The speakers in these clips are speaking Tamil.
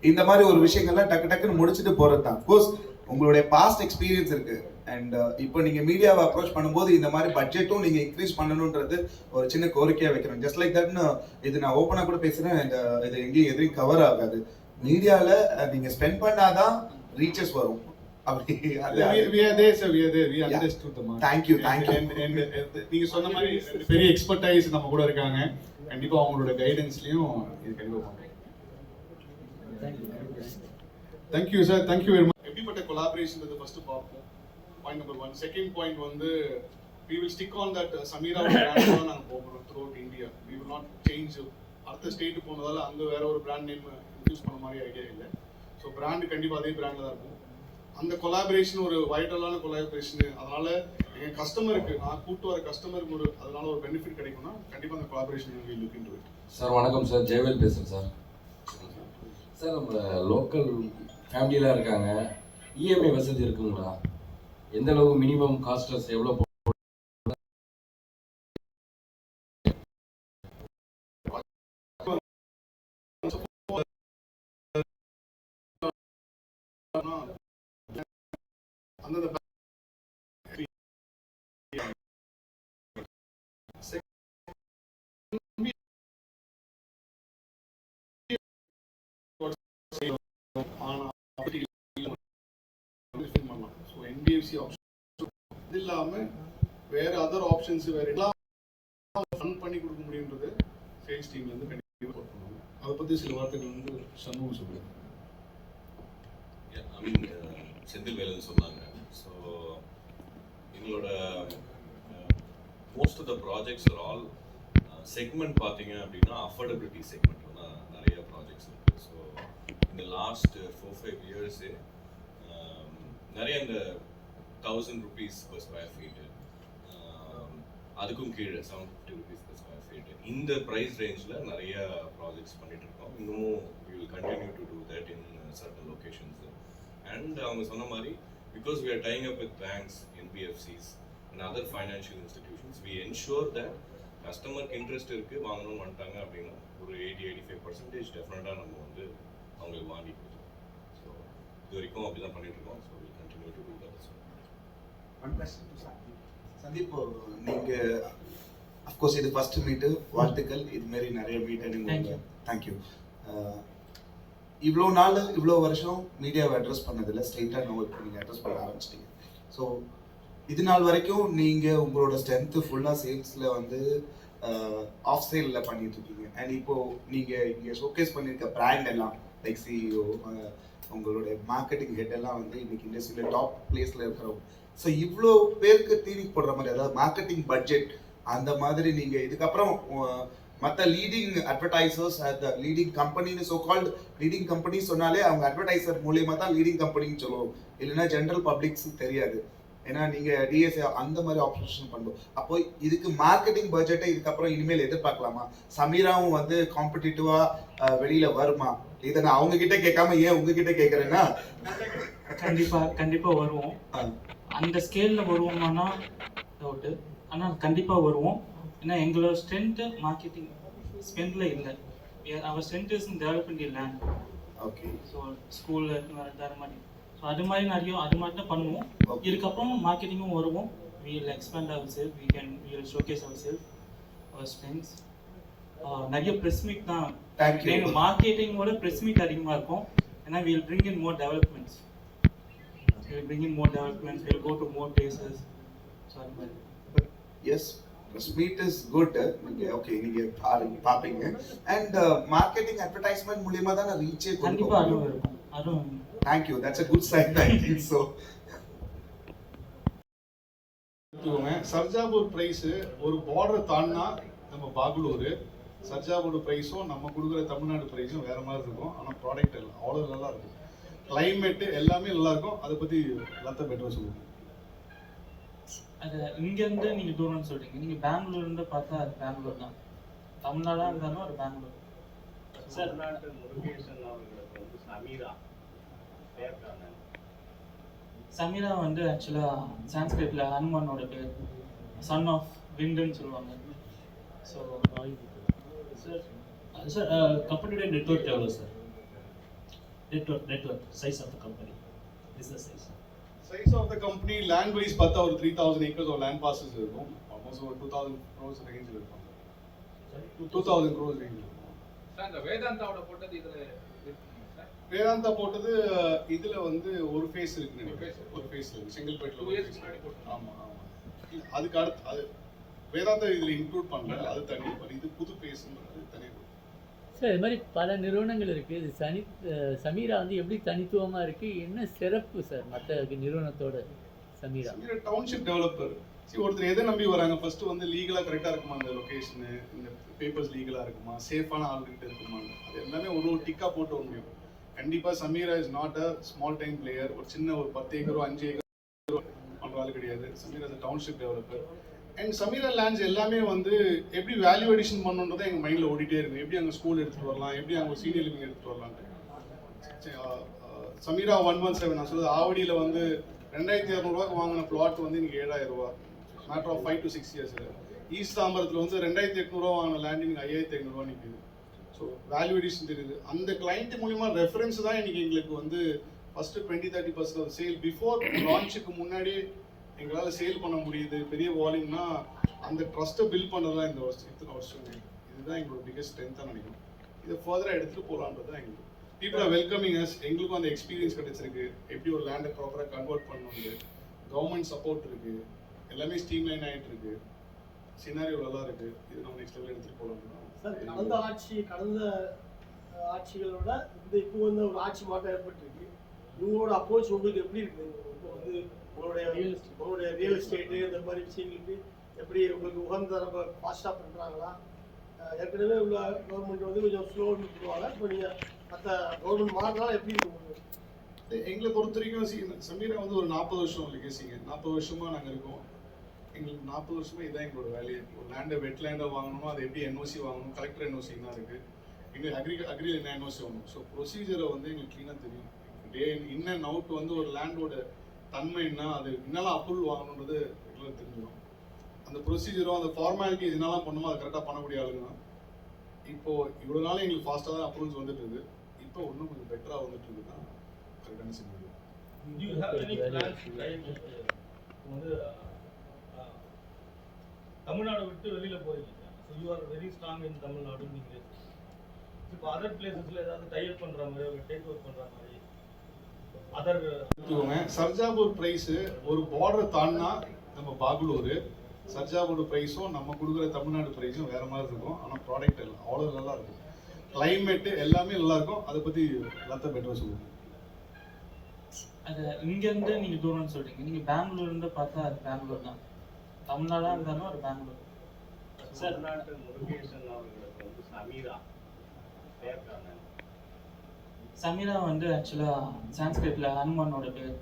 இந்த மாதிரி ஒரு விஷயங்கள்லாம் டக்கு டக்குன்னு முடிச்சுட்டு போறது தான். கோர்ஸ் உங்களுடைய பாஸ்ட் எக்ஸ்பீரியன்ஸ் இருக்கு. அண்ட் இப்போ நீங்க மீடியாவை அப்ரோச் பண்ணும்போது இந்த மாதிரி பட்ஜெட்டும் நீங்க இன்க்ரீஸ் பண்ணணுன்றது ஒரு சின்ன கோரிக்கையா வைக்கிறேன். ஜஸ்ட் லைக் தட்னு இது நான் ஓப்பனா கூட பேசுறேன். அண்ட் இது எங்கேயும் எதிரையும் கவர் ஆகாது. மீடியால நீங்க ஸ்பெண்ட் பண்ணாதான் ரீச்சஸ் வரும். அப்படி நீங்க சொன்ன மாதிரி பெரிய எக்ஸ்பர்டைஸ் நம்ம கூட இருக்காங்க. கண்டிப்பா அவங்களோட கைடன்ஸ்லயும் இது கண்டிப்பா பண்ணுவோம். Thank you sir, thank you very much. எப்படிப்பட்ட கொலாபரேஷன் ஃபர்ஸ்ட் பார்ப்போம். Point number 1. செகண்ட் பாயிண்ட் வந்து we will stick on that Sameera brand தான் நாங்க போறோம் throughout India. We will not change. அடுத்த ஸ்டேட் போனதால அங்க வேற ஒரு பிராண்ட் நேம் யூஸ் பண்ண மாதிரி ஐடியா இல்லை. ஸோ பிராண்ட் கண்டிப்பா அதே பிராண்ட்ல தான் இருக்கும். அந்த கொலாபரேஷன் ஒரு வைட்டலான கொலாபரேஷன். அதனால என் கஸ்டமருக்கு நான் கூட்டு வர கஸ்டமருக்கு ஒரு அதனால ஒரு பெனிஃபிட் கிடைக்கும்னா கண்டிப்பா அந்த collaboration look into it. Sir வணக்கம் சார், ஜெயவேல் பேசுகிறேன் சார். சார் நம்ம லோக்கல் ஃபேமிலியெலாம் இருக்காங்க, இஎம்ஐ வசதி இருக்குங்களா? எந்த அளவு மினிமம் காஸ்டஸ் எவ்வளோ NBFC ஆப்ஷன் இது இல்லாம வேற அதர் ஆப்ஷன்ஸ் வேற எல்லாம் ஃபன் பண்ணி கொடுக்க முடியும்ன்றது சேல்ஸ் டீம்ல இருந்து கண்டிப்பா ஒர்க் பண்ணுவாங்க. அதை பத்தி சில வார்த்தைகள் வந்து சண்முகம் சொல்லுங்க. செந்தில் வேலன் சொன்னாங்க. ஸோ எங்களோட most of the projects are all segment பார்த்தீங்க அப்படின்னா அஃபோர்டபிலிட்டி செக்மெண்ட்ல தான் நிறைய ப்ராஜெக்ட்ஸ் இருக்குது. ஸோ இந்த லாஸ்ட் 4-5 இயர்ஸு நிறைய இந்த 1000 rupees per square feet, அதுக்கும் கீழே 750 rupees per square feet, இந்த ப்ரைஸ் ரேஞ்சில் நிறைய ப்ராஜெக்ட்ஸ் பண்ணிட்டு இருக்கோம். இன்னமும் we will continue to do that in certain locations. And அவங்க சொன்ன மாதிரி because we are tying up with banks, NBFCs and other financial institutions, we ensure that கஸ்டமருக்கு இன்ட்ரெஸ்ட் இருக்கு, வாங்கணும்னு வந்துட்டாங்க அப்படின்னா ஒரு 80-85% டெஃபினட்டாக நம்ம வந்து அவங்களுக்கு வாங்கி கொடுத்துருவோம். ஸோ இது வரைக்கும் அப்படி தான் பண்ணிட்டு இருக்கோம். So we'll continue to do that. One question to Sandeep, நீங்க அஃப்கோர்ஸ் இது ஃபர்ஸ்ட் மீட்டு, வாழ்த்துக்கள். இது மாதிரி நிறைய மீட் நீங்க தேங்க்யூ. இவ்வளோ நாள் இவ்வளோ வருஷம் மீடியாவை அட்ரஸ் பண்ணதில்லை, ஸ்ட்ரெயிட்டாக நோ இப்போ நீங்கள் அட்ரஸ் பண்ண ஆரம்பிச்சிட்டீங்க. ஸோ இது நாள் வரைக்கும் நீங்கள் உங்களோட ஸ்ட்ரென்த்து ஃபுல்லாக சேல்ஸில் வந்து ஆஃப் சேலில் பண்ணிட்டு இருக்கீங்க. அண்ட் இப்போது நீங்கள் இங்கே ஷோகேஸ் பண்ணியிருக்க பிராண்ட் எல்லாம் லைக் சிஇஓ, உங்களுடைய மார்க்கெட்டிங் ஹெட் எல்லாம் வந்து இன்னைக்கு இண்டஸ்ட்ரியில் டாப் பிளேஸில் இருக்கிறவங்க. ஸோ இவ்வளோ பேருக்கு டிவி போடுற மாதிரி, அதாவது மார்க்கெட்டிங் பட்ஜெட் அந்த மாதிரி நீங்கள் இதுக்கப்புறம் மற்ற லீடிங் அட்வர்டைசர்ஸ், லீடிங் கம்பெனின்னு ஸோ கால்டு லீடிங் கம்பெனி சொன்னாலே அவங்க அட்வர்டைசர் மூலியமாக தான் லீடிங் கம்பெனின்னு சொல்லுவோம், இல்லைன்னா ஜென்ரல் பப்ளிக்ஸ் தெரியாது. ஏன்னா நீங்கள் டிஎஸ்ஏ அந்த மாதிரி ஆப்ரேஷன் பண்ணுவோம். அப்போ இதுக்கு மார்க்கெட்டிங் பட்ஜெட்டை இதுக்கப்புறம் இனிமேல் எதிர்பார்க்கலாமா? சமீராவும் வந்து காம்படிட்டிவாக வெளியில் வருமா? இதை நான் அவங்க கிட்ட கேட்காம ஏன் உங்ககிட்ட கேட்குறேன்னா கண்டிப்பாக வருவோம். அந்த ஸ்கேலில் வருவோமானா டவுட்டு, ஆனால் கண்டிப்பாக வருவோம். ஏன்னா எங்களோட ஸ்ட்ரென்த்து மார்க்கெட்டிங் ஸ்பெண்டில் இல்லை. அவர் strength is in development land. Okay. So ஸ்கூலில் வேறு மாதிரி, ஸோ அது மாதிரி நிறைய அது மாதிரி தான் பண்ணுவோம். இதுக்கப்புறம் மார்க்கெட்டிங்கும் வருவோம். we will expand ourselves, we will showcase ourselves, our strengths. நிறைய ப்ரெஸ் மீட் தான் எங்கள் மார்க்கெட்டிங்கோட ப்ரெஸ் மீட் அதிகமாக இருக்கும். ஏன்னா we will bring in more developments, we'll go to more places. So அது மாதிரி. But yes, press meet is good. நீங்கள் ஓகே நீங்கள் பார்ப்பீங்க. அண்ட் மார்க்கெட்டிங் அட்வர்டைஸ்மெண்ட் மூலியமாக தான் ரீச்சே கண்டிப்பாக அதுவும் இருக்கும். அதுவும் thank you, that's a good sign. I think so. Sarjapur price ஒரு பார்டர் தாண்டினா நம்ம பாகுலூர், சர்ஜாபூர் பிரைஸும் நம்ம கொடுக்குற தமிழ்நாடு பிரைஸும் வேற மாதிரி இருக்கும். ஆனால் ப்ராடக்ட் எல்லாம் அவ்வளோ நல்லா இருக்கும், கிளைமேட்டு எல்லாமே நல்லா இருக்கும். அதை பற்றி லதா பெட்டராக சொல்லுவோம். அது இங்கேருந்து நீங்கள் தூரம்னு சொல்கிறீங்க, நீங்கள் பெங்களூர்லேருந்து பார்த்தா அது பெங்களூர் தான். தமிழ்நாடாக இருந்தாலும் அது பெங்களூர். சார் முருகேசன் அவர்களுக்கு வந்து சமீரா வந்து ஆக்சுவலாக சான்ஸ்கிரிட்ல ஹனுமானோட பேர், சன் ஆஃப் விண்டுன்னு சொல்லுவாங்க. ஸோ சார் கம்பெனியோட நெட்வொர்க் எவ்வளோ sir? net worth, size of the company, business size. Size of the company, land wise பார்த்தா ஒரு 3000 acres of land parcels இருக்கும். Almost over 2000 crores range இருக்கும். 2000 crores range இருக்கும். சார் இந்த வேதாந்தாவோட போட்டது இதுல சார் வேதாந்தா போட்டது இதுல வந்து ஒரு ஃபேஸ் இருக்கு நினைக்கிறேன். ஒரு ஃபேஸ் இருக்கு செங்கல்பேட்ல 2 years முன்னாடி போட்டோம். ஆமா ஆமா. அதுக்கு அடுத்து அது வேதாந்தா இதுல இன்க்ளூட் பண்ணல, அது தனி. இது புது ஃபேஸ்ன்றது தனி. சார் இது மாதிரி பல நிறுவனங்கள் இருக்குது. இது சமீரா வந்து எப்படி தனித்துவமாக இருக்குது, என்ன சிறப்பு சார் மற்ற நிறுவனத்தோட சமீரா? டவுன்ஷிப் டெவலப்பர் ஒருத்தர் எதை நம்பி வராங்க, ஃபர்ஸ்ட் வந்து லீகலாக கரெக்டாக இருக்குமா, அந்த லொக்கேஷனு இந்த பேப்பர்ஸ் லீகலாக இருக்குமா, சேஃபான ஆள்கிட்ட இருக்குமா, அது எல்லாமே ஒரு டிக்கா போட்டு வர முடியும். கண்டிப்பாக Sameera is not a small time player. ஒரு சின்ன ஒரு 10 ஏக்கரோ 5 ஏக்கரோ பண்ணுற ஆள் கிடையாது. Sameera is township developer. And Sameera lands எல்லாமே வந்து எப்படி வேல்யூ அடிஷன் பண்ணணுன்றதை எங்கள் மைண்டில் ஓடிட்டே இருக்கு. எப்படி அங்கே ஸ்கூல் எடுத்துகிட்டு வரலாம், எப்படி அங்கே சீனியர் லிவிங் எடுத்துகிட்டு வரலான்ட்டு. சமீரா 117 நான் சொல்லுது ஆவடியில் வந்து 2200 வாங்கின பிளாட் வந்து இன்னைக்கு 7000 ரூபா, matter of 5 to 6 years. East தாம்பரத்தில் வந்து 2800 வாங்கின லேண்ட் இன்னைக்கு 5500 நிற்குது. ஸோ வேல்யூ அடிஷன் தெரியுது. அந்த கிளைண்ட் மூலிமா ரெஃபரன்ஸ் தான் இன்னைக்கு எங்களுக்கு வந்து ஃபர்ஸ்ட் 20-30% ஆஃப் சேல் பிஃபோர் லான்ச்சுக்கு முன்னாடி எங்களால் சேல் பண்ண முடியுது. பெரிய வால்யூம்னா அந்த ட்ரஸ்ட்டை பில்ட் பண்ணது தான் இந்த வருஷம், இத்தனை வருஷம். இதுதான் எங்களோட பிகஸ்ட் ஸ்ட்ரென்த்தாக நினைக்கும். இதை ஃபர்தராக எடுத்துகிட்டு போகலான்றது தான் எங்களுக்கு. People are welcoming us. எங்களுக்கும் அந்த எக்ஸ்பீரியன்ஸ் கிடைச்சிருக்கு, எப்படி ஒரு லேண்டை ப்ராப்பராக கன்வெர்ட் பண்ணணும். கவர்மெண்ட் சப்போர்ட் இருக்கு, எல்லாமே ஸ்ட்ரீம்லைன் ஆகிட்டு இருக்கு, சினாரியோ நல்லா இருக்கு. இது நம்ம நெக்ஸ்ட் லெவலில் எடுத்துகிட்டு போகலாம். சார் கடந்த ஆட்சிகளோட இப்போ வந்து ஒரு ஆட்சி மாற்றம் ஏற்பட்டிருக்கு. இவங்களோட அப்ரோச் உங்களுக்கு எப்படி இருக்கு? இப்போ வந்து உங்களுடைய ரியல் எஸ்டேட்டு இந்த மாதிரி விஷயங்களுக்கு எப்படி உங்களுக்கு உகந்த ரொம்ப ஃபாஸ்ட்டாக பண்ணுறாங்களா? ஏற்கனவே உள்ள கவர்மெண்ட் வந்து கொஞ்சம் ஸ்லோன்னு சொல்லுவாங்க. இப்போ நீங்கள் மற்ற கவர்மெண்ட் மாறினாலும் எப்படி இருக்கு உங்களுக்கு? எங்களை பொறுத்த வரைக்கும் சமீரா வந்து ஒரு 40 வருஷம் லெகசிங்க. 40 வருஷமா நாங்கள் இருக்கோம். எங்களுக்கு 40 வருஷமா இதான் எங்களோட வேலையை. ஒரு லேண்டை வெட் லேண்டை வாங்கணும், அது எப்படி என்ஓசி வாங்கணும், கலெக்டர் என்ஓசி தான் இருக்குது. எங்களுக்கு அக்ரியில் என்ன என்ஓசி வாங்கணும். ஸோ ப்ரொசீஜரை வந்து எங்களுக்கு க்ளீனாக தெரியும். டே இன் அண்ட் அவுட் வந்து ஒரு லேண்டோட தன்மைன்னா அது என்னெல்லாம் அப்ரூவல் வாங்கணுன்றது ரெகுலர் தெரிஞ்சிடும். அந்த ப்ரொசீஜரும் அந்த ஃபார்மாலிட்டிஸ் என்னெல்லாம் பண்ணுமோ அதை கரெக்டாக பண்ணக்கூடிய ஆளுங்க தான். இப்போது இவ்வளோ நாள் எங்களுக்கு ஃபாஸ்ட்டாக தான் அப்ரூவல்ஸ் வந்துட்டு இருக்குது. இப்போ இன்னும் கொஞ்சம் பெட்டராக வந்துட்டு இருக்குது தான் கரெக்டான சிக்னல். வந்து தமிழ்நாடு விட்டு வெளியில போறீங்க. So you are very strong in Tamil Nadu. நீங்கள் இப்போ அதர் பிளேசஸ்ல ஏதாவது டைப் பண்ற மாதிரி, டேக் ஓவர் பண்ற மாதிரி அதர் சர்ஜாபூர் பிரைஸ் ஒரு பார்டர் தாண்டினா நம்ம பாகுலூர் சர்ஜாபூர் பிரைஸும் நம்ம கொடுக்குற தமிழ்நாடு பிரைஸும் வேற மாதிரி இருக்கும். ஆனால் ப்ராடக்ட் எல்லாம் அவ்வளோ நல்லா இருக்கும். கிளைமேட்டு எல்லாமே நல்லா இருக்கும். அதை பற்றி எல்லாத்தையும் பெட்டராக சொல்லுவோம். அது இங்கேருந்து நீங்கள் தூரம்னு சொல்கிறீங்க. நீங்கள் பெங்களூர்லேருந்து பார்த்தா அது பெங்களூர் தான். தமிழ்நாடாக இருந்தாலும் ஒரு பெங்களூர். சார் தமிழ்நாட்டு முருகேசன் அவர்களுக்கு வந்து சமீரா பேர் தானே? சமீரா வந்து ஆக்சுவலாக சான்ஸ்கிரிட்டில் ஹனுமானோட பேர்,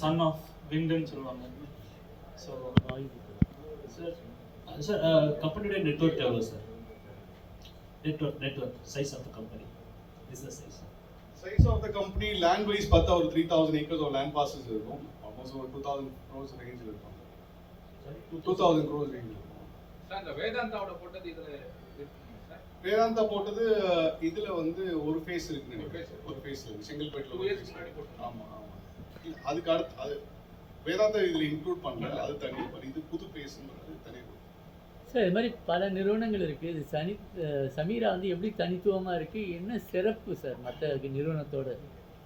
சன் ஆஃப் விண்டுன்னு சொல்லுவாங்க. ஸோ சார் கம்பெனியோட நெட்வொர்க் எவ்வளோ சார்? Network size of the company, business size. Size of the company land wise பார்த்தா ஒரு 3000 acres of land parcels இருக்கும். ஆல்மோஸ்ட் ஒரு 2000 crores ரேஞ்சில் இருக்கும். 2000 crores ரேஞ்சில் இருக்கும். சார் இந்த வேதாந்தாவோட போட்டது இதுல சார் வேதாந்தா போட்டது இதுல வந்து ஒரு ஃபேஸ் இருக்கு நினைக்கிறேன். ஒரு ஃபேஸ் இருக்கு செங்கல்பேட்ல 2 years முன்னாடி போட்டோம். ஆமா ஆமா. அதுக்கு அடுத்து அது வேதாந்தா இதுல இன்க்ளூட் பண்ணல, அது தனி. இது புது ஃபேஸ்ன்றது தனி. சார் இது மாதிரி பல நிறுவனங்கள் இருக்குது. இது சமீரா வந்து எப்படி தனித்துவமாக இருக்குது, என்ன சிறப்பு சார் மற்ற நிறுவனத்தோட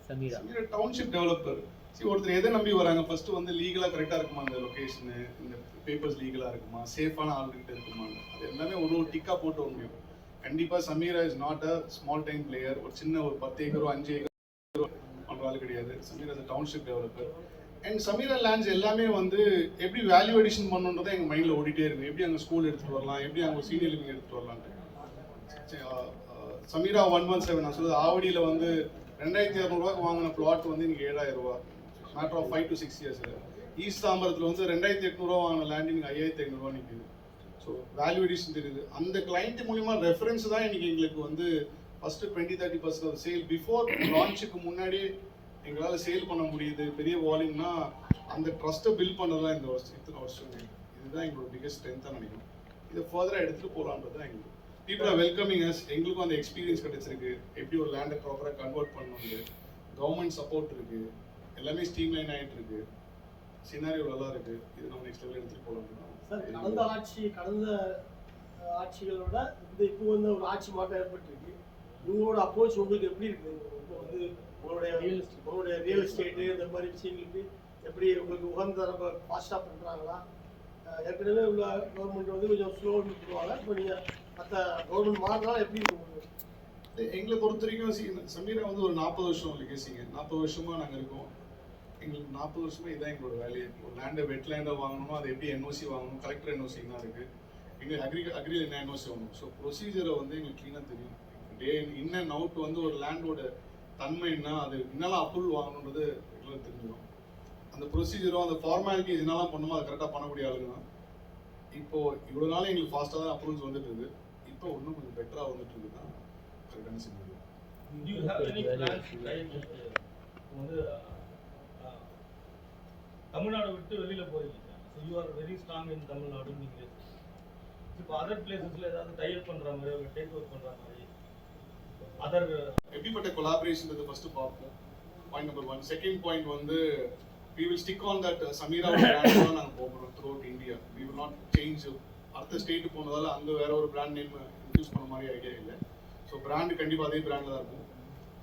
சமீரா? டவுன்ஷிப் டெவலப்பர் ஒருத்தர் எதை நம்பி வராங்க, ஃபர்ஸ்ட் வந்து லீகலாக கரெக்டாக இருக்குமா, அந்த லொக்கேஷனு இந்த பேப்பர்ஸ் லீகலாக இருக்குமா, சேஃபான ஆள்கிட்ட இருக்குமா, அது எல்லாமே ஒரு டிக்கா போட்டு வர முடியும். கண்டிப்பாக Sameera is not a small time player. ஒரு சின்ன ஒரு 10 ஏக்கரோ 5 ஏக்கரோ பண்ணுற ஆள் கிடையாது. Sameera is township developer. And Sameera lands எல்லாமே வந்து எப்படி வேல்யூ அடிஷன் பண்ணணுன்றதை எங்கள் மைண்டில் ஓடிட்டே இருக்கு. எப்படி அங்கே ஸ்கூல் எடுத்துகிட்டு வரலாம், எப்படி அங்கே சீனியர் லிவிங் எடுத்துகிட்டு வரலான்ட்டு. சமீரா 117 நான் சொல்லுது ஆவடியில் வந்து 2200 வாங்கின பிளாட் வந்து இன்னைக்கு 7000 ரூபா, matter of 5 to 6 years. East தாம்பரத்தில் வந்து 2800 வாங்கின லேண்ட் இன்னைக்கு 5500 நிற்குது. ஸோ வேல்யூ அடிஷன் தெரியுது. அந்த கிளைண்ட் மூலிமா ரெஃபரன்ஸ் தான் இன்னைக்கு எங்களுக்கு வந்து ஃபர்ஸ்ட் 20-30% ஆஃப் சேல் பிஃபோர் லான்ச்சுக்கு முன்னாடி எங்களால் சேல் பண்ண முடியுது. பெரிய வால்யூம்னா அந்த ட்ரஸ்ட்டை பில்ட் பண்ணது தான் இந்த வருஷம், இத்தனை வருஷம். இதுதான் எங்களோட பிகஸ்ட் ஸ்ட்ரென்த்தாக நினைக்கும். இதை ஃபர்தராக எடுத்துகிட்டு போகலான்றது தான் எங்களுக்கு. People are welcoming us. எங்களுக்கும் அந்த எக்ஸ்பீரியன்ஸ் கிடைச்சிருக்கு, எப்படி ஒரு லேண்டை ப்ராப்பராக கன்வெர்ட் பண்ணணும். கவர்மெண்ட் சப்போர்ட் இருக்கு, எல்லாமே ஸ்ட்ரீம்லைன் ஆகிட்டு இருக்கு, சினாரியோ நல்லா இருக்கு. இது நம்ம நெக்ஸ்ட் லெவல் எடுத்துட்டு போகலாம். சார் கடந்த ஆட்சிகளோட இப்போ வந்து ஒரு ஆட்சி மாற்றம் ஏற்பட்டிருக்கு. இவங்களோட அப்ரோச் உங்களுக்கு எப்படி இருக்குது? இப்போ வந்து உங்களுடைய ரியல் எஸ்டேட்டு இந்த மாதிரி விஷயங்களுக்கு எப்படி உங்களுக்கு உகந்த ரொம்ப ஃபாஸ்ட்டாக பண்ணுறாங்களா? ஏற்கனவே உள்ள கவர்மெண்ட் வந்து கொஞ்சம் ஸ்லோன்னு சொல்லுவாங்க. இப்போ நீங்கள் மற்ற கவர்மெண்ட் மாறினாலும் எப்படி இருக்கு உங்களுக்கு? எங்களை பொறுத்த வரைக்கும் சமீரா வந்து ஒரு 40 வருஷம் லெகசிங்க. 40 வருஷமா நாங்கள் இருக்கோம். எங்களுக்கு 40 வருஷமா இதான் எங்களோட வேலையை. ஒரு லேண்டை வெட் லேண்டை வாங்கணும், அது எப்படி என்ஓசி வாங்கணும், கலெக்டர் என்ஓசி தான் இருக்குது. எங்களுக்கு அக்ரி என்ன என்ஓசி வாங்கணும். ஸோ ப்ரொசீஜரை வந்து எங்களுக்கு க்ளீனாக தெரியும். டே இன் அண்ட் அவுட் வந்து ஒரு லேண்டோட தன்மை என்ன, அது என்னெல்லாம் அப்ரூவல் வாங்கணுன்றது எங்களுக்கு தெரிஞ்சிடும். அந்த ப்ரொசீஜரும் அந்த ஃபார்மாலிட்டிஸ் என்னெல்லாம் பண்ணுமோ அதை கரெக்டாக பண்ணக்கூடிய ஆளுங்க தான். இப்போது இவ்வளோ நாள் எங்களுக்கு ஃபாஸ்ட்டாக தான் அப்ரூவல்ஸ் வந்துட்டு இருக்குது. இப்போ இன்னும் கொஞ்சம் பெட்டராக வந்துட்டு இருக்குது தான் கரெக்டான சிக்னல். வந்து தமிழ்நாடு விட்டு வெளியில போறீங்க. So you are very strong in Tamil Nadu. நீங்கள் இப்போ அதர் பிளேசஸ்ல ஏதாவது டைப் பண்ற மாதிரி, டேக் ஓவர் பண்ற மாதிரி அதர் எப்படிப்பட்ட கொலாபரேஷன் ஃபர்ஸ்ட் பார்ப்போம். Point number 1. செகண்ட் பாயிண்ட் வந்து we will stick on that Sameera brand தான் நாங்கள் போகிறோம் throughout India. we will not change. அடுத்த ஸ்டேட் போனதால அங்கே வேற ஒரு பிராண்ட் நேம் இன்ட்ரூஸ் பண்ண மாதிரி ஐடியா இல்லை. ஸோ பிராண்டு கண்டிப்பாக அதே பிராண்டில் தான் இருக்கும்.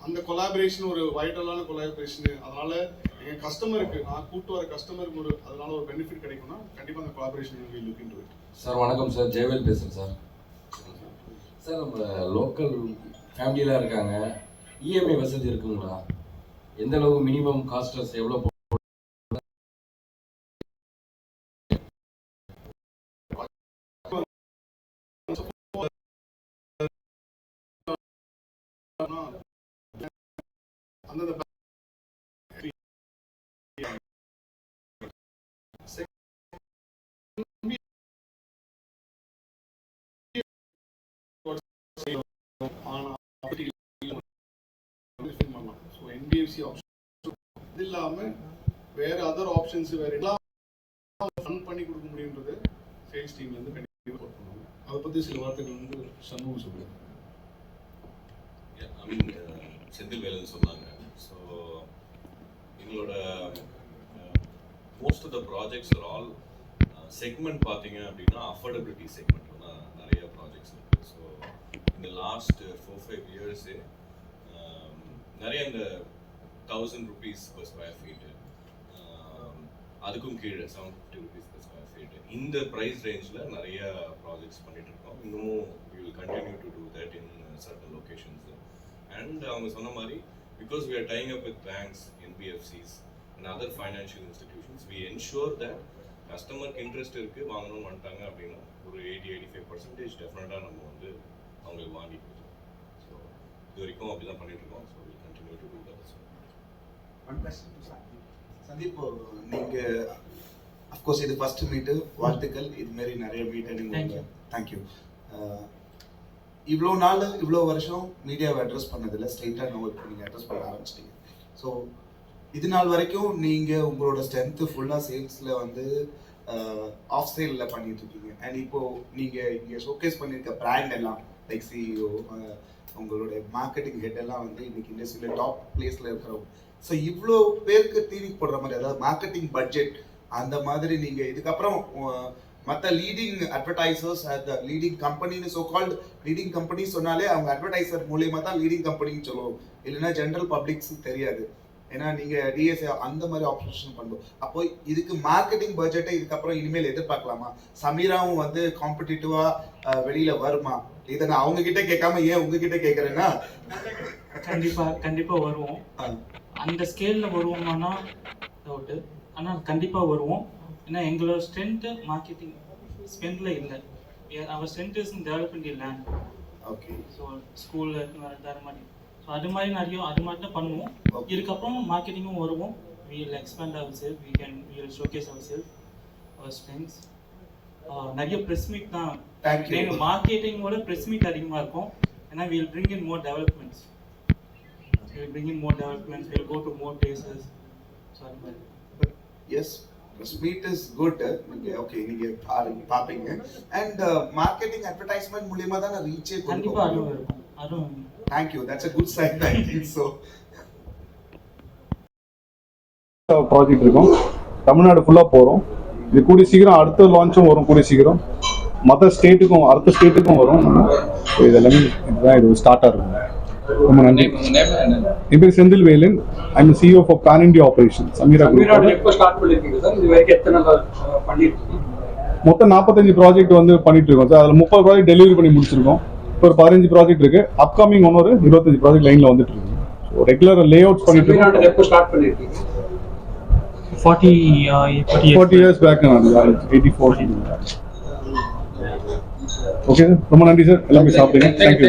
அந்த கொலாபரேஷன் ஒரு வைட்டலான கொலாபரேஷன். அதனால எங்கள் கஸ்டமருக்கு, நான் கூட்டு வர கஸ்டமருக்கு அதனால ஒரு பெனிஃபிட் கிடைக்கும்னா கண்டிப்பாக அந்த collaboration look into it. Sir வணக்கம் சார், ஜெயவேல் பேசுகிறேன் சார். சார் நம்ம லோக்கல் ஃபேமிலியெலாம் இருக்காங்க, இஎம்ஐ வசதி இருக்குங்களா? எந்த அளவுக்கு மினிமம் காஸ்டர்ஸ் எவ்வளோ அந்தந்த என்பிஎஃப்சி ஆப்ஷன் இது இல்லாமல் வேற அதர் ஆப்ஷன்ஸ் வேற எல்லாம் ஃபன் பண்ணி கொடுக்க முடியுன்றது சேல்ஸ் டீம்ல இருந்து கண்டிப்பாக ஒர்க் பண்ணுவாங்க. அதை பற்றி சில வார்த்தைகள் வந்து சண்முகம் சொல்லுவாங்க. செந்தில் வேலன் சொன்னாங்க. ஸோ எங்களோட most of the projects are all segment பார்த்தீங்க அப்படின்னா அஃபோர்டபிலிட்டி செக்மெண்ட்டில் தான் நிறைய ப்ராஜெக்ட்ஸ் இருக்குது. ஸோ இந்த லாஸ்ட் 4-5 இயர்ஸு நிறைய இந்த 1000 rupees per square feet, அதுக்கும் கீழே 750 rupees per square feet, இந்த ப்ரைஸ் ரேஞ்சில் நிறைய ப்ராஜெக்ட்ஸ் பண்ணிட்டு இருக்கோம். இன்னமும் we will continue to do that in certain locations. And அவங்க சொன்ன மாதிரி because we are tying up with banks, NBFCs and other financial institutions, we ensure that கஸ்டமருக்கு இன்ட்ரெஸ்ட் இருக்குது, வாங்கணும்னு வந்துட்டாங்க அப்படின்னா ஒரு 80-85% டெஃபினட்டாக நம்ம வந்து அவங்களுக்கு வாங்கி கொடுத்துருவோம். ஸோ இது வரைக்கும் அப்படி தான் பண்ணிட்டு இருக்கோம். So will continue to do that. One question to Sandeep, நீங்கள் அஃப்கோர்ஸ் இது ஃபர்ஸ்ட் மீட்டு, வாழ்த்துக்கள். இது மாதிரி நிறைய மீட்டை நீங்கள் தேங்க்யூ. இவ்வளோ நாள் இவ்வளோ வருஷம் மீடியாவை அட்ரஸ் பண்ணதில்லை, ஸ்ட்ரெயிட்டாக நோ இப்போ நீங்கள் அட்ரஸ் பண்ண ஆரம்பிச்சிட்டிங்க. ஸோ இது நாள் வரைக்கும் நீங்கள் உங்களோட ஸ்ட்ரென்த்து ஃபுல்லாக சேல்ஸில் வந்து ஆஃப் சேலில் பண்ணிட்டு இருக்கீங்க. அண்ட் இப்போது நீங்கள் இங்கே ஷோகேஸ் பண்ணியிருக்க பிராண்ட் எல்லாம் லைக் சிஇஓ, உங்களோட மார்க்கெட்டிங் ஹெட் எல்லாம் வந்து இன்னைக்கு இண்டஸ்ட்ரியில் டாப் பிளேஸில் இருக்கிறவங்க. ஸோ இவ்வளோ பேருக்கு டிவி போடுற மாதிரி, அதாவது மார்க்கெட்டிங் பட்ஜெட் அந்த மாதிரி நீங்கள் இதுக்கப்புறம் மற்ற லீடிங் அட்வர்டைசர்ஸ், லீடிங் கம்பெனின்னு ஸோ கால்டு லீடிங் கம்பெனி சொன்னாலே அவங்க அட்வர்டைசர் மூலியமாக தான் லீடிங் கம்பெனின்னு சொல்லுவோம், இல்லைன்னா ஜென்ரல் பப்ளிக்ஸ் தெரியாது. ஏன்னா நீங்கள் டிஎஸ்ஏ அந்த மாதிரி ஆப்ரேஷன் பண்ணுவோம். அப்போ இதுக்கு மார்க்கெட்டிங் பட்ஜெட்டை இதுக்கப்புறம் இனிமேல் எதிர்பார்க்கலாமா? சமீராவும் வந்து காம்படிட்டிவாக வெளியில் வருமா? இதை நான் அவங்க கிட்ட கேட்காம ஏன் உங்ககிட்ட கேட்குறேன்னா, கண்டிப்பாக வருவோம். அந்த ஸ்கேலில் வருவோமானா டவுட்டு, ஆனால் கண்டிப்பாக வருவோம். ஏன்னா எங்களோட ஸ்ட்ரென்த்து மார்க்கெட்டிங் ஸ்பெண்டில் இல்லை. அவர் strength is in development the land. Okay. So ஸ்கூலில் தர மாதிரி, ஸோ அது மாதிரி நிறைய அது மாதிரி தான் பண்ணுவோம். இதுக்கப்புறம் மார்க்கெட்டிங்கும் வருவோம். we will expand ourselves, we will showcase ourselves, our strengths. நிறைய ப்ரெஸ் மீட் தான். எங்கள் மார்க்கெட்டிங்கோட ப்ரெஸ் மீட் அதிகமாக இருக்கும். ஏன்னா we will bring in more developments. We'll go to more places. So அது மாதிரி. Yes, press meet is good. நீங்கள் பார்ப்பீங்க. அண்ட் மார்க்கெட்டிங் அட்வர்டைஸ்மெண்ட் மூலியமாக தான் ரீச்சே கண்டிப்பாக அதுவும் இருக்கும். அதுவும் Thank you. That's a good sign. I think so. Project இருக்கும், தமிழ்நாடு ஃபுல்லாக போகிறோம். இது கூடிய சீக்கிரம் அடுத்த லான்ச்சும் வரும், கூடிய சீக்கிரம் மற்ற ஸ்டேட்டுக்கும் அடுத்த ஸ்டேட்டுக்கும் வரும். ஸோ இதெல்லாமே இதுதான் இது ஸ்டார்ட்டாக இருக்கும். ரொம்ப நன்றி. என் பேர் Senthil Velan. I'm CEO for pan India operation Sameera group. மொத்தம் 45 ப்ராஜெக்ட் வந்து பண்ணிட்டு இருக்கோம் சார். அதில் 30 ப்ராஜெக்ட் டெலிவரி பண்ணி முடிச்சிருக்கோம். இப்போ ஒரு 15 ப்ராஜெக்ட் இருக்கு. அப்கமிங் இன்னொரு 25 ப்ராஜெக்ட் லைன்ல வந்துட்டு இருக்கு. ஸோ ரெகுலர் லே அவுட்ஸ் பண்ணிட்டு இருக்கோம். 40 years back, 84. ஓகே, ரொம்ப நன்றி சார். எல்லாமே சாப்பிடுங்க. தேங்க்யூ.